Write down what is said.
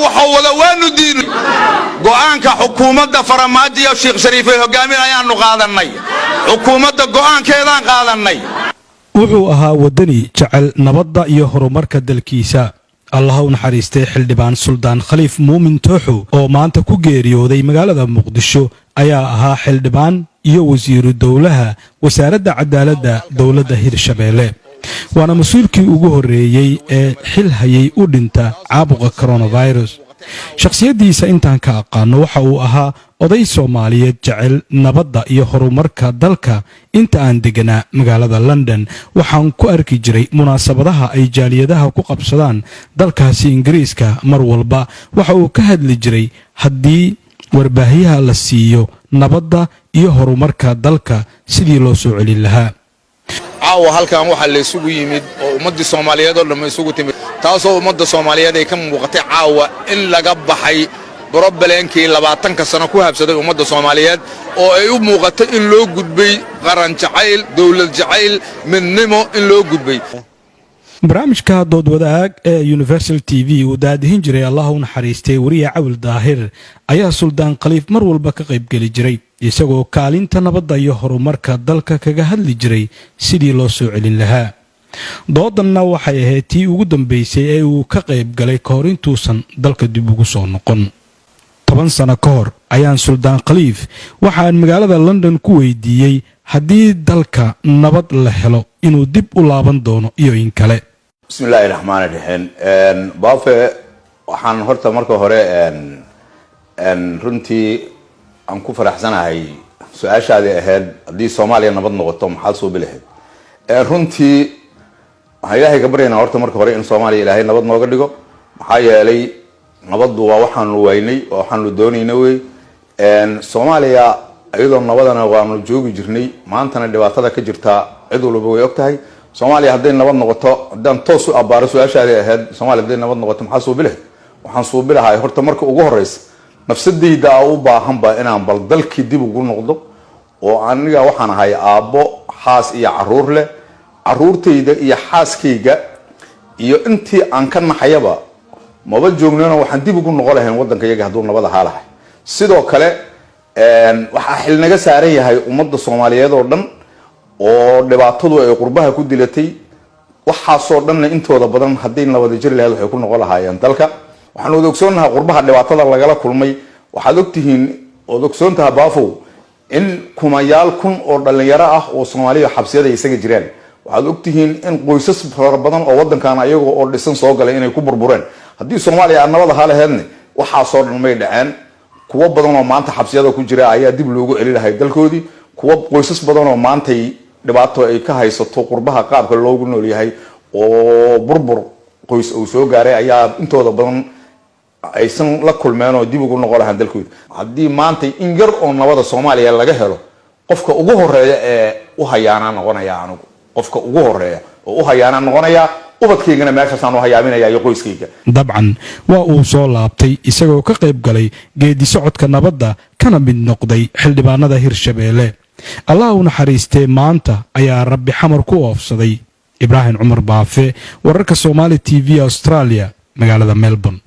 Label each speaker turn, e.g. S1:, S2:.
S1: وحول وندين قوانك حكومة فرماجي الشيخ شريف هجامين أيان قادني حكومة قوان كذا قادني
S2: wuxuu ahaa wadani jecel nabadda iyo horumarka dalkiisa allah u naxariistay xildhibaan suldaan khaliif muumin tooxo oo maanta ku geeriyooday magaalada muqdisho ayaa ahaa xildhibaan iyo wasiiru dowlaha wasaaradda cadaaladda dowladda hirshabeelle waana mas'uulkii ugu horeeyay ee xil hayay u dhinta caabuqa coronavirus shakhsiyadiisa intaan ka aqaano waxa uu ahaa oday Soomaaliyeed jecel nabadda iyo horumarka dalka inta aan deganaa magaalada London waxaan ku arki jiray munaasabadaha ay jaaliyadaha ku qabsadaan dalkaasi Ingiriiska mar walba waxa uu ka hadli jiray haddii warbaahiyaha la siiyo nabadda iyo horumarka dalka sidii loo soo celin lahaa
S1: caawa halkan waxa la isugu yimid oo ummadda Soomaaliyeed oo dhammaan isugu timid taasoo ummadda Soomaaliyeed ay ka muuqatay caawa in laga baxay بربلانكي لبعتن كسنة كوها بسدي ومدة الصوماليات أو أيوب مقطع إن لو جدبي قرن جعيل دولة جعيل من نمو إن لو جدبي
S2: barnaamijka dood wadaag ee Universal TV uu daadihin jiray Allah uu naxariistay wariye Cawl Daahir ayaa Suldaan Khaliif mar walba ka qayb gali jiray isagoo kaalinta nabadda iyo horumarka dalka kaga hadli jiray sidii loo soo celin lahaa doodanna waxay ahayd tii ugu dambeysay ee uu ka qayb galay koorintuusan dalka dib ugu soo noqon 10 sano ka hor ayaan Suldaan Khaliif waxaan magaalada London ku weydiiyay haddii dalka nabad la helo inuu dib u laaban doono iyo in kale
S3: بسم الله الرحمن الرحيم بافه waxaan horta marka hore runtii aan ku faraxsanahay su'aashaada ahayd hadii Soomaaliya nabad noqoto maxaa soo bilahay runtii waxaan Ilaahay ka baryaynaa horta marka hore in Soomaaliya Ilaahay nabad nooga dhigo maxaa yeelay nabaddu waa waxaan weynay oo waxaan doonaynaa way Soomaaliya iyadoo nabadana waanu joogi jirnay maantana dhibaatada ka jirta cid walba way ogtahay Soomaaliya hadday nabad noqoto haddaan toos u abaaro su'aashaada ahayd Soomaaliya hadday nabad noqoto maxaa soo bilahay waxaan soo bilahay horta marka ugu horeysa nafsadayda u baahan baa inaan bal dalkii dib ugu noqdo oo aniga waxaan ahay aabbo xaas iyo caruur leh caruurtayda iyo xaaskayga iyo intii aan ka naxayaba maba joognana waxaan dib ugu noqon lahayn waddankayaga hadduu nabad ahaa lahay sidoo kale waxa xil naga saaran yahay ummadda Soomaaliyeed oo dhan oo dhibaatadu ay qurbaha ku dilatay waxa soo dhan intooda badan hadii nabad jir lahayd waxay ku noqon lahaayeen dalka waxaan wada ogsoonahay qurbaha dhibaatada lagala kulmay waxaad ogtihiin oo ogsoontaha baafo in kumayaal kun oo dhalinyaro ah oo Soomaaliya xabsiyada isaga jiraan waxaad ogtihiin in qoysas fara badan oo waddankan ayaga oo dhisan soo galay inay ku burbureen hadii Soomaaliya nabad ahaa lahaydna waxa soo dhan may dhaceen kuwa badan oo maanta xabsiyada ku jira ayaa dib loogu celin lahaa dalkoodii kuwa qoysas badan oo maanta dhibaato ay ka haysato qurbaha qaabka loogu nool yahay oo burbur qoys uu soo gaaray ayaa intooda badan aysan la kulmeen oo dib ugu noqon lahayn dalkooda hadii maanta in yar oo nabada Soomaaliya laga helo qofka ugu horeeya ee u hayaana noqonaya anigu qofka ugu horeeya oo u hayaana noqonaya ubadkeygana meeshaasaan u hayaaminaya iyo qoyskeyga
S2: dabcan waa uu soo laabtay isagoo ka qayb galay geedi socodka nabadda kana mid noqday xildhibaanada Hirshabeelle Allah uu naxariistay maanta ayaa Rabbi xamar ku oofsaday Ibrahim Umar Baafe wararka Somali TV Australia magaalada Melbourne